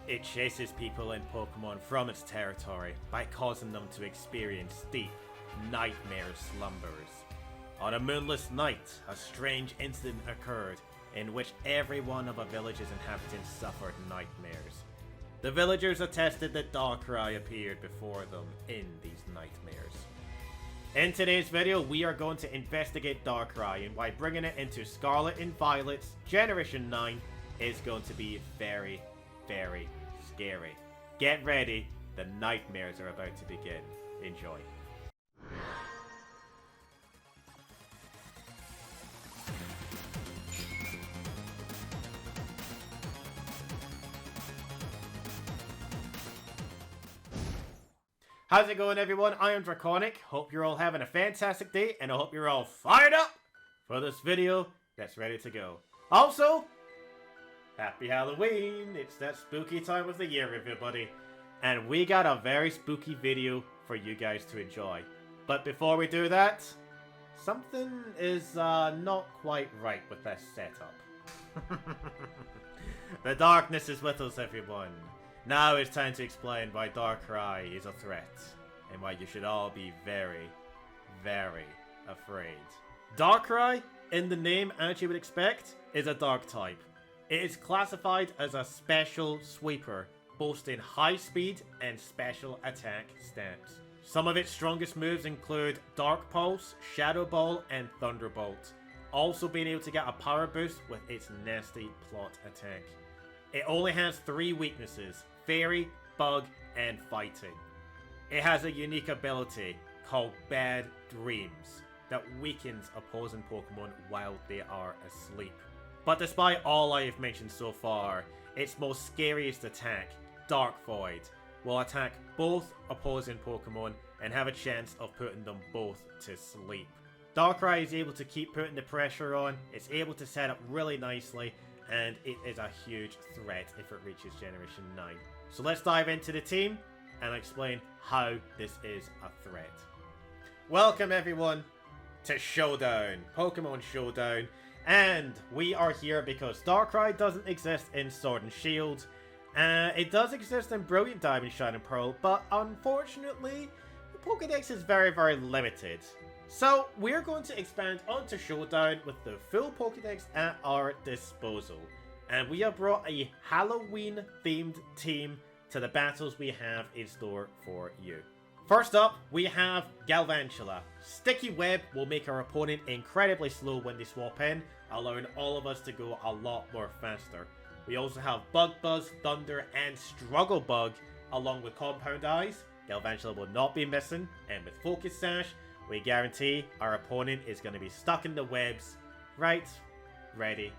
It chases people and Pokemon from its territory by causing them to experience deep, nightmare slumbers. On a moonless night, a strange incident occurred in which every one of a village's inhabitants suffered nightmares. The villagers attested that Darkrai appeared before them in these nightmares. In today's video, we are going to investigate Darkrai, and why bringing it into Scarlet and Violet's Generation 9 is going to be very, very scary. Get ready, the nightmares are about to begin. Enjoy. How's it going, everyone? I am Draconic. Hope you're all having a fantastic day, and I hope you're all fired up for this video that's ready to go. Also, happy Halloween! It's that spooky time of the year, everybody. And we got a very spooky video for you guys to enjoy. But before we do that, something is not quite right with this setup. The darkness is with us, everyone. Now it's time to explain why Darkrai is a threat, and why you should all be very, very afraid. Darkrai, in the name as you would expect, is a dark type. It is classified as a special sweeper, boasting high speed and special attack stats. Some of its strongest moves include Dark Pulse, Shadow Ball, and Thunderbolt, also being able to get a power boost with its nasty plot attack. It only has 3 weaknesses: Fairy, Bug, and Fighting. It has a unique ability called Bad Dreams that weakens opposing Pokemon while they are asleep. But despite all I have mentioned so far, its most scariest attack, Dark Void, will attack both opposing Pokemon and have a chance of putting them both to sleep. Darkrai is able to keep putting the pressure on, it's able to set up really nicely, and it is a huge threat if it reaches Generation 9. So let's dive into the team and explain how this is a threat. Welcome everyone to Showdown, Pokemon Showdown, and we are here because Darkrai doesn't exist in Sword and Shield. It does exist in Brilliant Diamond, Shining Pearl, but unfortunately the Pokédex is very, very limited. So we're going to expand onto Showdown with the full Pokédex at our disposal. And we have brought a Halloween themed team to the battles we have in store for you. First up, we have Galvantula. Sticky Web will make our opponent incredibly slow when they swap in, allowing all of us to go a lot more faster. We also have Bug Buzz, Thunder, and Struggle Bug, along with Compound Eyes. Galvantula will not be missing, and with Focus Sash, we guarantee our opponent is going to be stuck in the webs, right, ready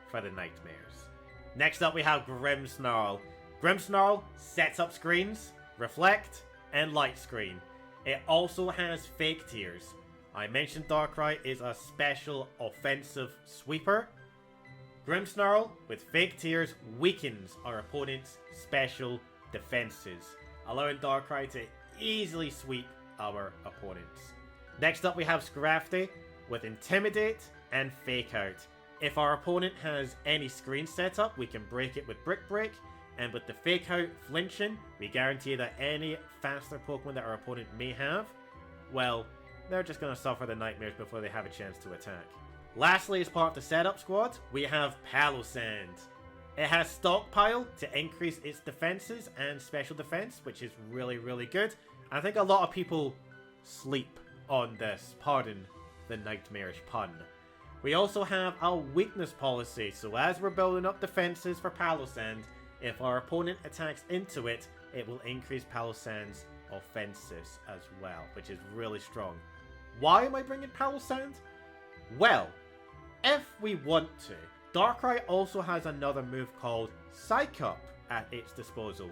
for the nightmares. Next up we have Grimmsnarl. Grimmsnarl sets up screens, Reflect, and Light Screen. It also has Fake Tears. I mentioned Darkrai is a special offensive sweeper. Grimmsnarl with Fake Tears weakens our opponent's special defenses, allowing Darkrai to easily sweep our opponents. Next up we have Scrafty with Intimidate and Fake Out. If our opponent has any screen set up, we can break it with Brick Break, and with the Fake Out flinching, we guarantee that any faster Pokemon that our opponent may have, well, they're just going to suffer the nightmares before they have a chance to attack. Lastly, as part of the setup squad, we have Palossand. It has Stockpile to increase its defenses and special defense, which is really, really good. I think a lot of people sleep on this, pardon the nightmarish pun. We also have our weakness policy, so as we're building up defenses for Palossand, if our opponent attacks into it, it will increase Palossand's offenses as well, which is really strong. Why am I bringing Palossand? Well, if we want to. Darkrai also has another move called Psych Up at its disposal.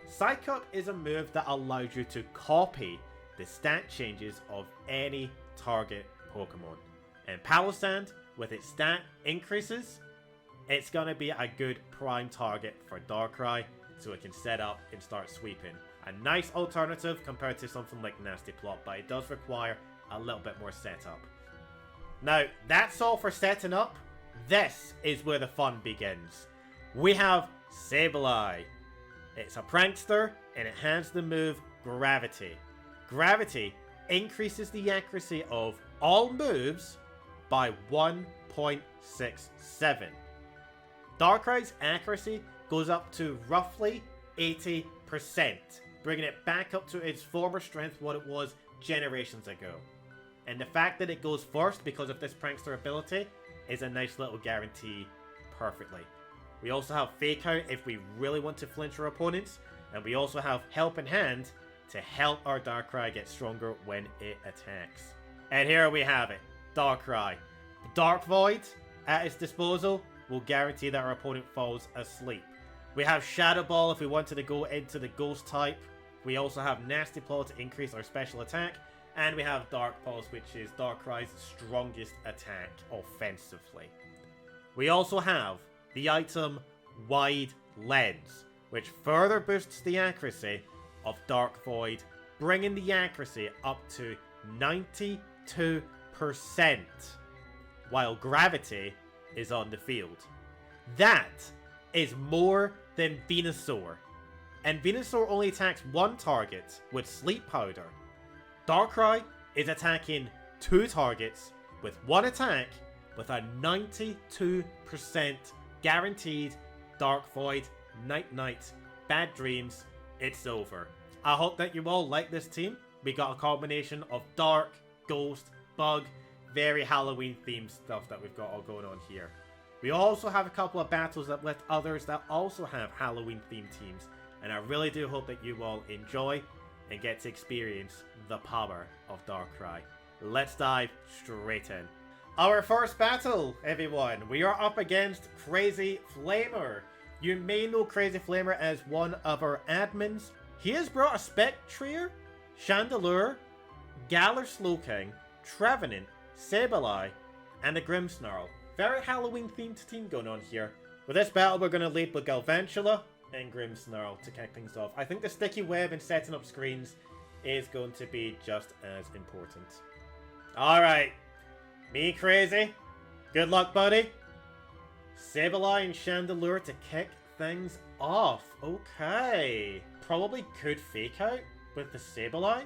Psych Up is a move that allows you to copy the stat changes of any target Pokemon. And Palossand, with its stat increases, it's going to be a good prime target for Darkrai, so it can set up and start sweeping. A nice alternative compared to something like Nasty Plot, but it does require a little bit more setup. Now, that's all for setting up. This is where the fun begins. We have Sableye. It's a prankster, and it has the move Gravity. Gravity increases the accuracy of all moves by 1.67. Darkrai's accuracy goes up to roughly 80%, bringing it back up to its former strength, what it was generations ago. And the fact that it goes first because of this prankster ability is a nice little guarantee perfectly. We also have Fake Out if we really want to flinch our opponents, and we also have Helping Hand to help our Darkrai get stronger when it attacks. And here we have it, Darkrai. Dark Void at its disposal will guarantee that our opponent falls asleep. We have Shadow Ball if we wanted to go into the Ghost type. We also have Nasty Paw to increase our special attack. And we have Dark Pulse, which is Darkrai's strongest attack offensively. We also have the item Wide Lens, which further boosts the accuracy of Dark Void, bringing the accuracy up to 92%, while Gravity is on the field. That is more than Venusaur, and Venusaur only attacks one target with Sleep Powder. Darkrai is attacking two targets with one attack with a 92% guaranteed Dark Void, Night, Bad Dreams, it's over. I hope that you all like this team. We got a combination of Dark, Ghost, Bug, very Halloween themed stuff that we've got all going on here. We also have a couple of battles with others that also have Halloween themed teams, and I really do hope that you all enjoy and get to experience the power of Darkrai. Let's dive straight in. Our first battle, everyone. We are up against Crazy Flamer. You may know Crazy Flamer as one of our admins. He has brought a Spectrier, Chandelure, Galar Slowking, Trevenant, Sableye, and a Grimmsnarl. Very Halloween themed team going on here. With this battle, we're going to lead with Galvantula and Grimmsnarl to kick things off. I think the sticky web and setting up screens is going to be just as important. Alright. Me Crazy. Good luck, buddy. Sableye and Chandelure to kick things off. Okay. Probably could Fake Out with the Sableye.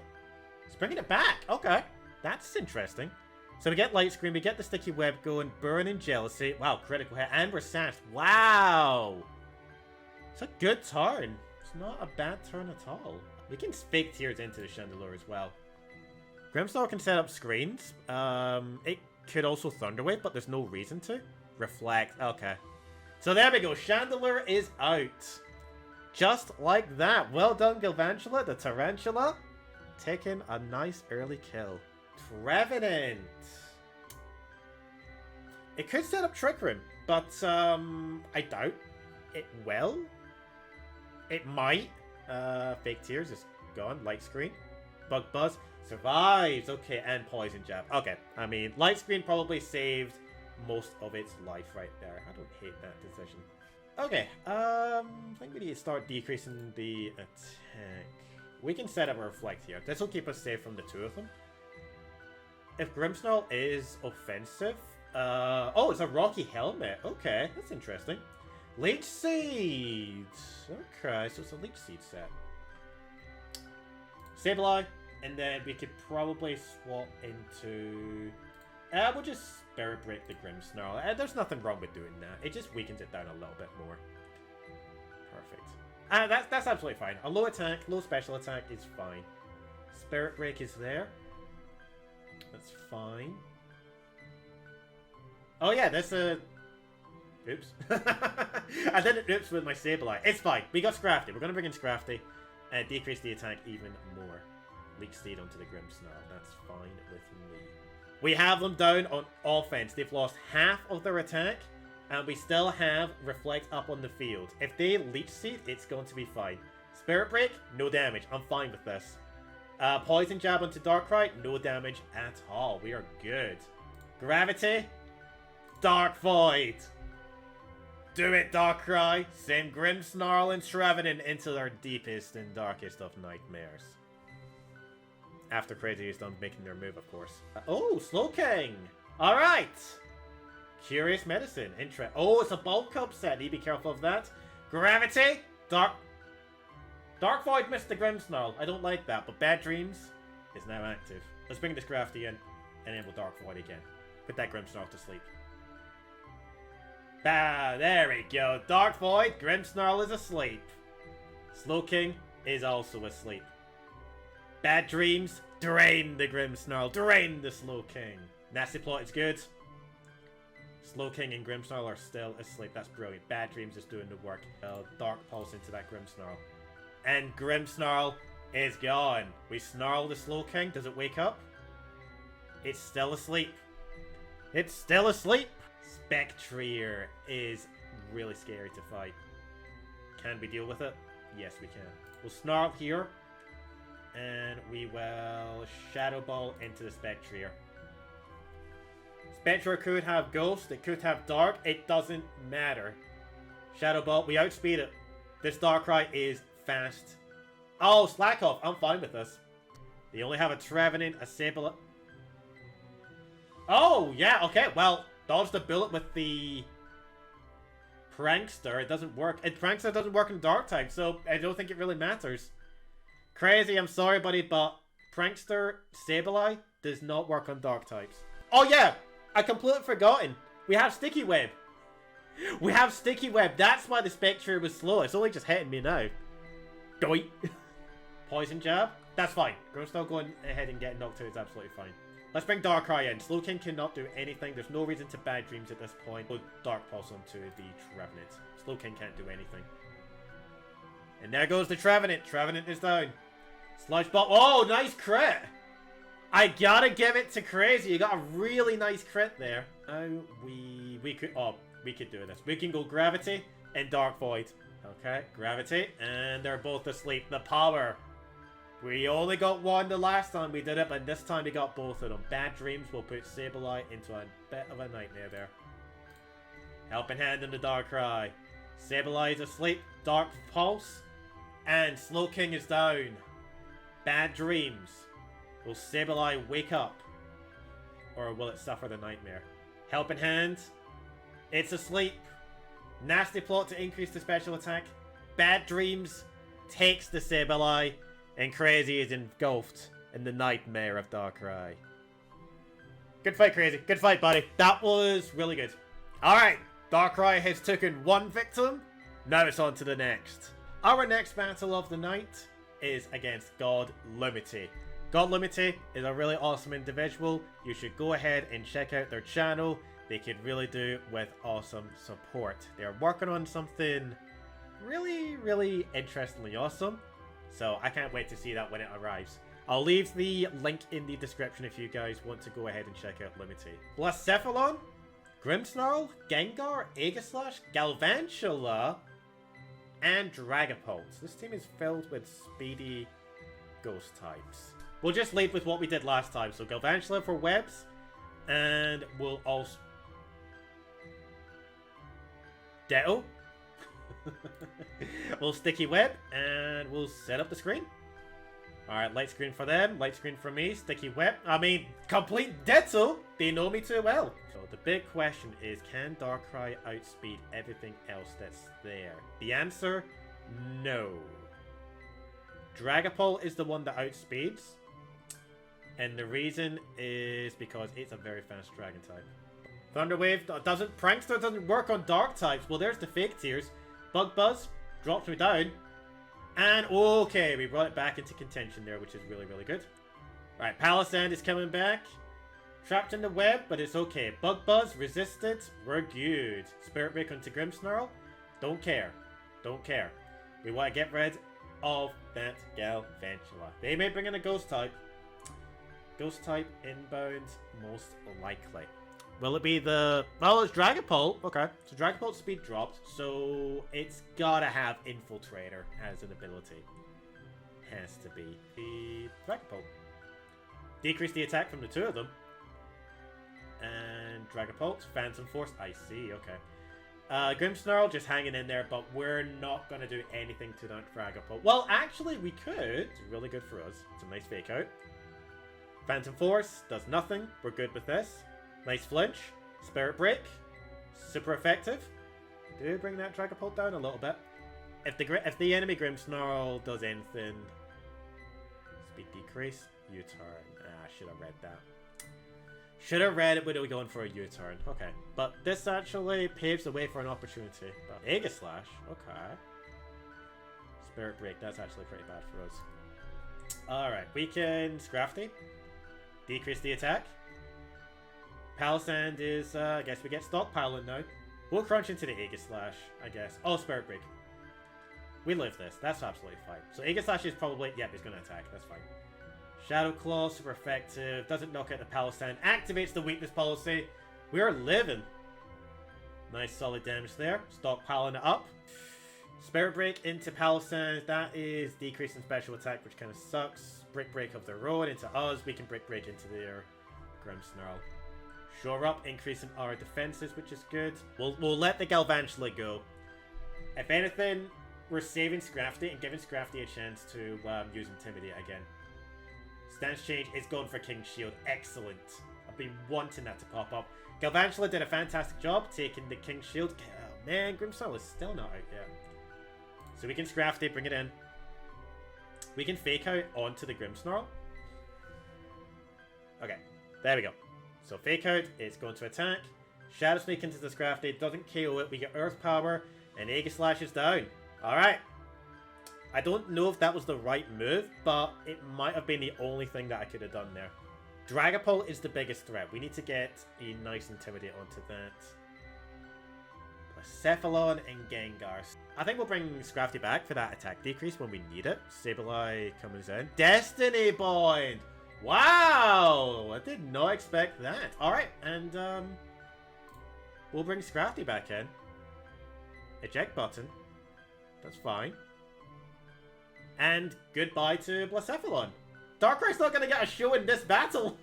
It's bringing it back. Okay. That's interesting. So we get Light Screen, we get the sticky web going, Burn and Jealousy. Wow, critical hit. And we're sassed. Wow. It's a good turn. It's not a bad turn at all. We can Fake Tears into the Chandelure as well. Grimmsnarl can set up screens. It could also Thunder Wave, but there's no reason to. Reflect. Okay. So there we go. Chandelure is out. Just like that. Well done, Galvantula. The Tarantula taking a nice early kill. Trevenant. It could set up Trick Room, but I doubt it will. It might. Fake Tears is gone. Light Screen. Bug Buzz survives. Okay, and Poison Jab. Okay, I mean, Light Screen probably saved most of its life right there. I don't hate that decision. Okay, I think we need to start decreasing the attack. We can set up a Reflect here. This will keep us safe from the two of them. If Grimmsnarl is offensive... oh, it's a Rocky Helmet. Okay, that's interesting. Leech Seed. Okay, so it's a Leech Seed set. Sableye, and then we could probably swap into... we'll just Spirit Break the Grimmsnarl. There's nothing wrong with doing that. It just weakens it down a little bit more. Perfect. That's absolutely fine. A low attack, low special attack is fine. Spirit Break is there. That's fine. Oh yeah, that's a... Oops. I did an oops with my Sableye. It's fine. We got Scrafty. We're going to bring in Scrafty and decrease the attack even more. Leech Seed onto the Grimmsnarl. That's fine with me. We have them down on offense. They've lost half of their attack, and we still have Reflect up on the field. If they Leech Seed, it's going to be fine. Spirit Break, no damage. I'm fine with this. Poison Jab onto Darkrai, no damage at all. We are good. Gravity, Dark Void. Do it, Darkrai. Send Grimmsnarl and Trevenant into their deepest and darkest of nightmares. After Crazy is done making their move, of course. Oh, Slowking! Alright! Curious Medicine. Oh, it's a Bulk Up set. Need to be careful of that. Gravity! Dark... Dark Void missed the Grimmsnarl. I don't like that, but Bad Dreams is now active. Let's bring this Grafty in. Enable Dark Void again. Put that Grimmsnarl to sleep. Ah, there we go. Dark Void, Grimmsnarl is asleep. Slowking is also asleep. Bad Dreams, drain the Grimmsnarl. Drain the Slowking. Nasty Plot is good. Slowking and Grimmsnarl are still asleep. That's brilliant. Bad Dreams is doing the work. Dark Pulse into that Grimmsnarl. And Grimmsnarl is gone. We snarl the Slowking. Does it wake up? It's still asleep. It's still asleep. Spectrier is really scary to fight. Can we deal with it? Yes, we can. We'll snarl here. And we will Shadow Ball into the Spectrier. Spectrier could have Ghost. It could have Dark. It doesn't matter. Shadow Ball. We outspeed it. This Darkrai is fast. Oh, slack off. I'm fine with this. They only have a Trevenant, a Sableye. Oh, yeah. Okay. Well, dodge the bullet with the Prankster. It doesn't work. And Prankster doesn't work in Dark type, so I don't think it really matters. Crazy, I'm sorry, buddy, but Prankster Sableye does not work on Dark types. Oh, yeah. I completely forgotten. We have Sticky Web. We have Sticky Web. That's why the Spectre was slow. It's only just hitting me now. Doink. Poison Jab. That's fine. Grimmsnarl going ahead and getting knocked out is absolutely fine. Let's bring Darkrai in. Slowking cannot do anything. There's no reason to Bad Dreams at this point. Oh, Dark Pulse onto the Trevenant. Slowking can't do anything. And there goes the Trevenant. Trevenant is down. Sludge Ball. Oh, nice crit. I gotta give it to Crazy. You got a really nice crit there. Now we could do this. We can go Gravity and Dark Void. Okay, Gravity, and they're both asleep. The power. We only got one the last time we did it, but this time we got both of them. Bad Dreams will put Sableye into a bit of a nightmare there. Helping Hand in the Darkrai. Sableye is asleep. Dark Pulse. And Slowking is down. Bad Dreams. Will Sableye wake up? Or will it suffer the nightmare? Helping Hand. It's asleep. Nasty Plot to increase the special attack. Bad Dreams takes the Sableye. And Crazy is engulfed in the nightmare of Darkrai. Good fight, Crazy. Good fight, buddy. That was really good. Alright. Darkrai has taken one victim. Now it's on to the next. Our next battle of the night is against God Lumity. God Lumity is a really awesome individual. You should go ahead and check out their channel. They could really do with awesome support. They're working on something really, really interestingly awesome. So I can't wait to see that when it arrives. I'll leave the link in the description if you guys want to go ahead and check out Lumity. Blacephalon, Grimmsnarl, Gengar, Aegislash, Galvantula, and Dragapult. This team is filled with speedy ghost types. We'll just lead with what we did last time. So Galvantula for webs, and we'll also... Ditto. We'll Sticky Web, and we'll set up the screen. Alright, light screen for them, light screen for me, Sticky Web. I mean, complete ditto! They know me too well. So the big question is, can Darkrai outspeed everything else that's there? The answer, no. Dragapult is the one that outspeeds. And the reason is because it's a very fast dragon type. Thunder Wave doesn't, Prankster doesn't work on dark types. Well, there's the fake tears. Bug Buzz drops me down. And okay, we brought it back into contention there, which is really, really good. Right, Palisand is coming back. Trapped in the web, but it's okay. Bug Buzz resisted. We're good. Spirit Break onto Grimmsnarl. Don't care. Don't care. We want to get rid of that Galvantula. They may bring in a ghost type. Ghost type inbound, most likely. Will it be the... Well, it's Dragapult. Okay. So Dragapult's speed dropped. So it's gotta have Infiltrator as an ability. Has to be the Dragapult. Decrease the attack from the two of them. And Dragapult. Phantom Force. I see. Okay. Grimmsnarl just hanging in there, but we're not going to do anything to that Dragapult. Well, actually, we could. It's really good for us. It's a nice fake out. Phantom Force does nothing. We're good with this. Nice flinch. Spirit Break. Super effective. Do bring that Dragapult down a little bit. If the enemy Grimmsnarl does anything, speed decrease, U-turn. Ah, I should have read that. Should have read it when we were going for a U-turn. Okay, but this actually paves the way for an opportunity. But Aegislash, okay. Spirit Break, that's actually pretty bad for us. Alright, we can Scrafty. Decrease the attack. Palisand is, I guess we get stockpiling now. We'll crunch into the Aegislash, I guess. Oh, Spirit Break. We live this. That's absolutely fine. So Aegislash is probably... Yep, he's going to attack. That's fine. Shadow Claw, super effective. Doesn't knock out the Palisand. Activates the weakness policy. We are living. Nice solid damage there. Stockpiling it up. Spirit Break into Palisand. That is decreasing special attack, which kind of sucks. Brick Break of their own into us. We can Brick Break into their Grimmsnarl. Shore up, increasing our defenses, which is good. We'll let the Galvantula go. If anything, we're saving Scrafty and giving Scrafty a chance to use Intimidate again. Stance change is going for King's Shield. Excellent. I've been wanting that to pop up. Galvantula did a fantastic job taking the King's Shield. Oh man, Grimmsnarl is still not out yet. So we can Scrafty, bring it in. We can Fake Out onto the Grimmsnarl. Okay, there we go. So Fake Out, it's going to attack. Shadow Sneak into the Scrafty, doesn't KO it. We get Earth Power, and Aegislash is down. Alright. I don't know if that was the right move, but it might have been the only thing that I could have done there. Dragapult is the biggest threat. We need to get a nice Intimidate onto that. Cephalon and Gengar. I think we'll bring Scrafty back for that attack decrease when we need it. Sableye comes in. Destiny Bond! Wow! I did not expect that. Alright, and we'll bring Scrafty back in. Eject button. That's fine. And goodbye to Blacephalon. Darkrai's not going to get a show in this battle.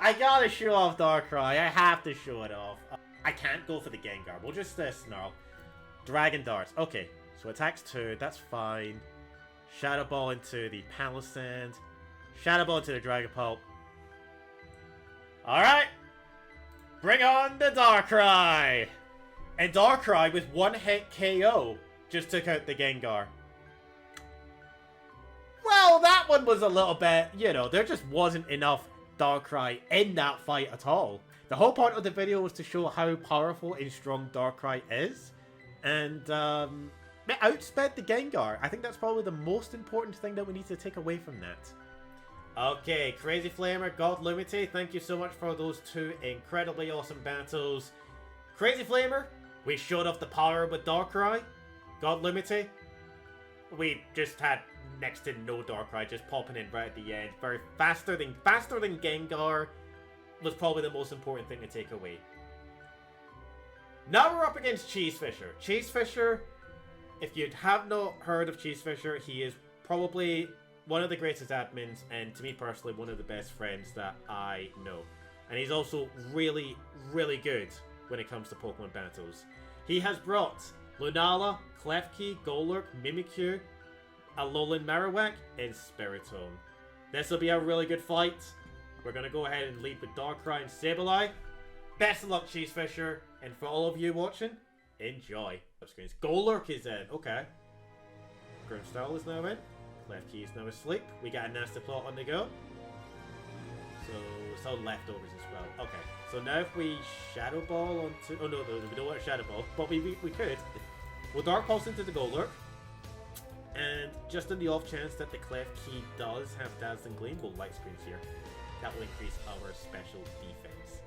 I gotta show off Darkrai. I have to show it off. I can't go for the Gengar. We'll just Snarl. Dragon Darts. Okay, so attacks 2. That's fine. Shadow Ball into the Palisand. Shadow Ball into the Dragapult. Alright. Bring on the Darkrai. And Darkrai with one hit KO just took out the Gengar. Well, that one was a little bit, you know, there just wasn't enough Darkrai in that fight at all. The whole point of the video was to show how powerful and strong Darkrai is. And it outsped the Gengar. I think that's probably the most important thing that we need to take away from that. Okay, Crazy Flamer, God Lumity, thank you so much for those 2 incredibly awesome battles. Crazy Flamer, we showed off the power with Darkrai. God Lumity, we just had next to no Darkrai just popping in right at the end. Very faster than Gengar was probably the most important thing to take away. Now we're up against Cheese Fisher. Cheese Fisher, if you have not heard of Cheese Fisher, he is probably one of the greatest admins, and to me personally, one of the best friends that I know. And he's also really, really good when it comes to Pokemon battles. He has brought Lunala, Klefki, Golurk, Mimikyu, Alolan Marowak, and Spiritomb. This will be a really good fight. We're going to go ahead and lead with Darkrai and Sableye. Best of luck, Cheese Fisher. And for all of you watching, enjoy. Golurk is in. Okay. Grimmsnarl is now in. Klefki is now asleep. We got a nasty plot on the go. So, it's all leftovers as well. Okay. So now if we Shadow Ball onto... Oh, no, we don't want a Shadow Ball. But we could. We'll Dark Pulse into the Golurk. And just in the off chance that the Klefki does have Dazzling Gleam, we'll Light Screens here. That will increase our special defense.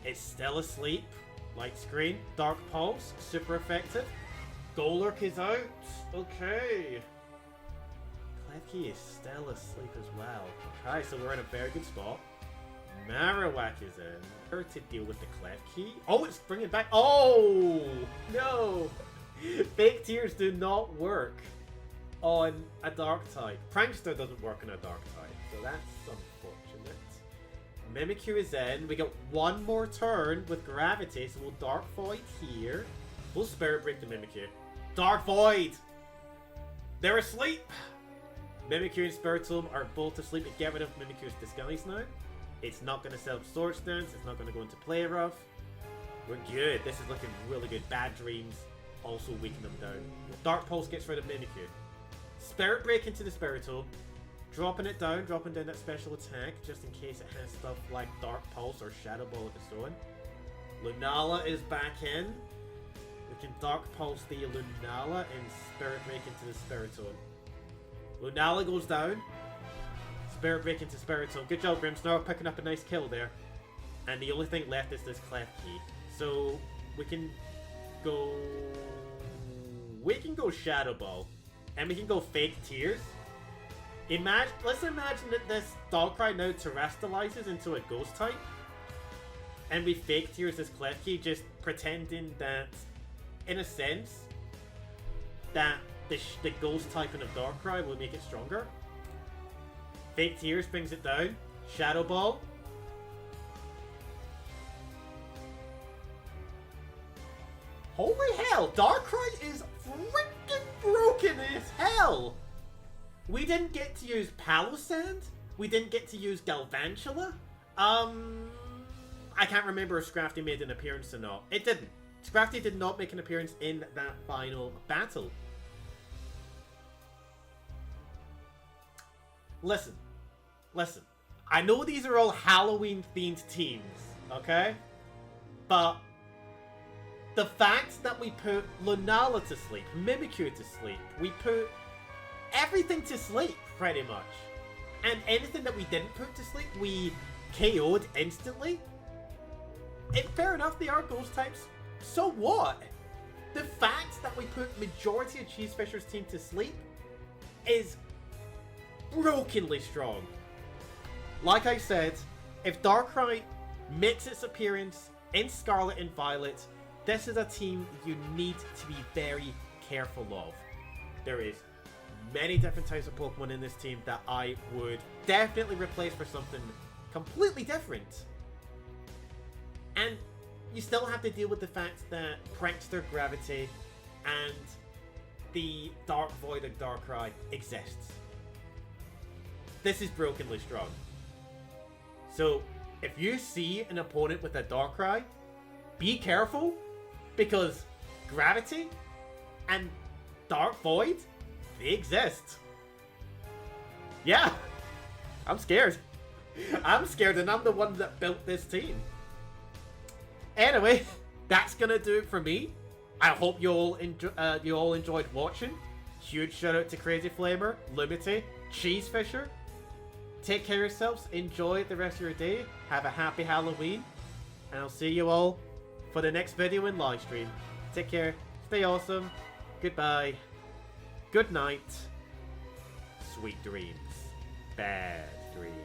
It's still asleep. Light Screen. Dark Pulse. Super effective. Golurk is out. Okay. Klefki is still asleep as well. Okay, so we're in a very good spot. Marowak is in. Here to deal with the Klefki. Oh, it's bringing back. Oh! No! Fake Tears do not work on a Dark type. Prankster doesn't work on a Dark type, so that's unfortunate. Mimikyu is in. We got one more turn with Gravity, so we'll Dark Void here. We'll Spirit Break the Mimikyu. Dark Void! They're asleep! Mimikyu and Spiritomb are both asleep. We get rid of Mimikyu's Disguise now. It's not going to self-Sword Stance. It's not going to go into Play Rough. We're good. This is looking really good. Bad Dreams also weaken them down. Dark Pulse gets rid of Mimikyu. Spirit Break into the Spiritomb. Dropping down that special attack, just in case it has stuff like Dark Pulse or Shadow Ball of its own. Lunala is back in. We can Dark Pulse the Lunala and Spirit Break into the Spiritomb. Lunala goes down. Spirit Break into Spiritomb. Good job, Grimmsnarl, picking up a nice kill there. And the only thing left is this Clef Key. So we can go Shadow Ball. And we can go Fake Tears. Let's imagine that this Darkrai now terrestrializes into a Ghost type. And we Fake Tears this Clef Key, just pretending that, in a sense, that the Ghost typing of Darkrai will make it stronger. Fake Tears brings it down. Shadow Ball. Holy hell, Darkrai is freaking broken as hell! We didn't get to use Palossand. We didn't get to use Galvantula. I can't remember if Scrafty made an appearance or not. It didn't. Scrafty did not make an appearance in that final battle. Listen. I know these are all Halloween-themed teams, okay? But the fact that we put Lunala to sleep, Mimikyu to sleep, we put everything to sleep, pretty much. And anything that we didn't put to sleep, we KO'd instantly. Fair enough, they are Ghost types. So what? The fact that we put majority of Cheesefisher's team to sleep is brokenly strong. Like I said, if Darkrai makes its appearance in Scarlet and Violet, this is a team you need to be very careful of. There is many different types of Pokemon in this team that I would definitely replace for something completely different. And you still have to deal with the fact that Prankster Gravity and the Dark Void of Darkrai exists. This is brokenly strong. So, if you see an opponent with a Darkrai, be careful, because Gravity and Dark Void, they exist. Yeah, I'm scared. I'm scared, and I'm the one that built this team. Anyway, that's gonna do it for me. I hope you all enjoyed watching. Huge shout out to Crazy Flamer, Lumity, Cheesefisher. Take care of yourselves. Enjoy the rest of your day. Have a happy Halloween, and I'll see you all for the next video and live stream. Take care. Stay awesome. Goodbye. Good night. Sweet dreams. Bad dreams.